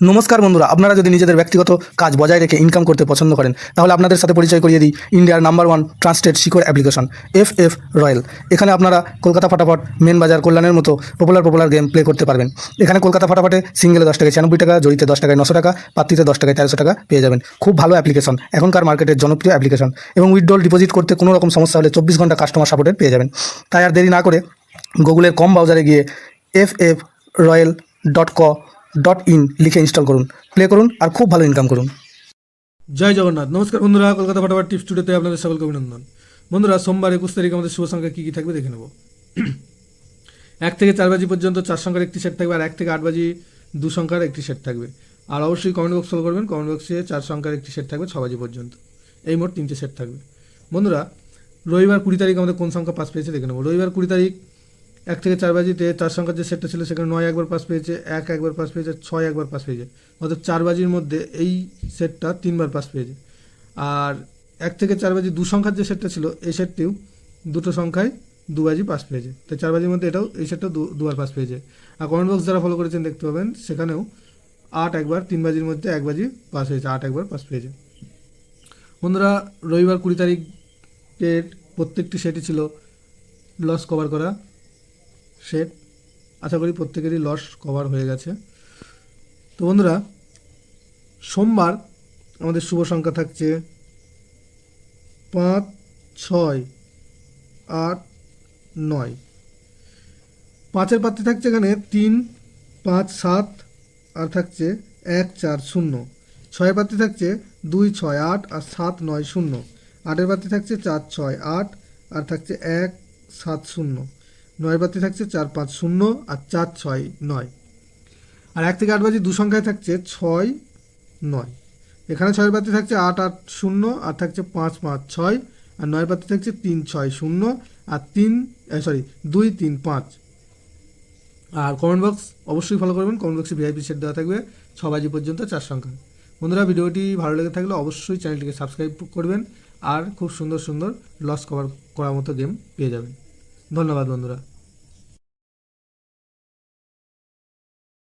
নমস্কার বন্ধুরা, আপনারা যদি নিজেদের ব্যক্তিগত কাজ বজায় রেখে ইনকাম করতে পছন্দ করেন তাহলে আপনাদের সাথে পরিচয় করিয়ে দিই ইন্ডিয়ার number 1 trusted secure application FF royal. এখানে আপনারা কলকাতা ফাটাফাট, মেন বাজার, কল্যাণের মতো পপুলার গেম প্লে করতে পারবেন। এখানে কলকাতা ফাটাফাটে সিঙ্গেলে 10 টাকায় 96 টাকা, জড়িতে 10 টাকায় 900 টাকা, পাত্রিতে 10 টাকায় 1300 টাকা পেয়ে যাবেন। খুব ভালো অ্যাপ্লিকেশন, এখনকার মার্কেটের জনপ্রিয় অ্যাপ্লিকেশন এবং উইথড্রল ডিপোজিট করতে কোনো রকম সমস্যা হলে 24 ঘন্টা কাস্টমার সাপোর্টের পেয়ে যাবেন। তাই আর দেরি না করে গুগলের কম ব্রাউজারে গিয়ে ffroyal.co.in লিখে ইনস্টল করুন, প্লে করুন আর খুব ভালো ইনকাম করুন। জয় জগন্নাথ। নমস্কার বন্ধুরা, কলকাতা ফাটাফাট টিপস টুডেতে আপনাদের সকলকে অভিনন্দন। বন্ধুরা, সোমবার 21 তারিখ আমাদের শুভ সংখ্যা কী কী থাকবে দেখে নেব। 1 থেকে 4 বাজি পর্যন্ত 4 সংখ্যার একটি সেট থাকবে, আর 1 থেকে 8 বাজি 2 সংখ্যার একটি সেট থাকবে। আর অবশ্যই কমেন্ট বক্স ফলো করবেন, কমেন্ট বক্সে 4 সংখ্যার একটি সেট থাকবে 6 বাজি পর্যন্ত। এই মোট 3টে সেট থাকবে। বন্ধুরা, রবিবার 20 তারিখ আমাদের কোন সংখ্যা পাস পেয়েছে দেখে নেব। রবিবার 20 তারিখ 1 থেকে 4 বাজিতে 4 সংখ্যার যে সেটটা ছিল সেখানে 9 একবার পাস পেয়েছে, 1 একবার পাস পেয়েছে, 6 একবার পাস পেয়েছে। অর্থাৎ 4 বাজির মধ্যে এই সেটটা 3বার পাস পেয়েছে। আর 1 থেকে 4 বাজি 2 সংখ্যার যে সেটটা ছিল এই সেটটিও দুটো সংখ্যায় 2 বাজি পাস পেয়েছে। তো 4 বাজির মধ্যে এটাও এই সেটটা দুবার পাস পেয়েছে। আর কমেন্ট বক্স যারা ফলো করেছেন দেখতে পাবেন সেখানেও 8 একবার 3 বাজির মধ্যে 1 বাজি পাস হয়েছে, 8 একবার পাস পেয়েছে। বন্ধুরা, রবিবার 20 তারিখের প্রত্যেকটি সেটই ছিল লস কভার করা সেট। আশা করি প্রত্যেকেরই লস কভার হয়ে গেছে। তো বন্ধুরা, সোমবার আমাদের শুভ সংখ্যা থাকছে 5, 6, 8, 9। 5-এর পাত্রে থাকছে এখানে 3, 5, 7 আর থাকছে 1, 4, 0। 6-এর পাত্রে থাকছে 2, 6, 8 আর 7, 9, 0। 8-এর পাত্রে থাকছে 4, 6, 8 আর থাকছে 1, 7, 0। 9-এর পাত্রে থাকছে 4, 5, 0 আর 4, 6, 9। আর 1 থেকে 8 বাজি 2 সংখ্যায় থাকছে 6, 9। এখানে 6-এর পাত্রে থাকছে 8, 8, 0 আর থাকছে 5, 5, 6 আর 9-এর পাত্রে থাকছে 3, 6, 0 আর 2, 3, 5। আর কমেন্ট বক্স অবশ্যই ফলো করবেন, কমেন্ট বক্সে ভিআইপি সেট দেওয়া থাকবে 6 বাজি পর্যন্ত 4 সংখ্যা। বন্ধুরা, ভিডিওটি ভালো লেগে থাকলে অবশ্যই চ্যানেলটিকে সাবস্ক্রাইব করবেন আর খুব সুন্দর সুন্দর লস কভার করার মতো গেম পেয়ে যাবেন। ধন্যবাদ বন্ধুরা।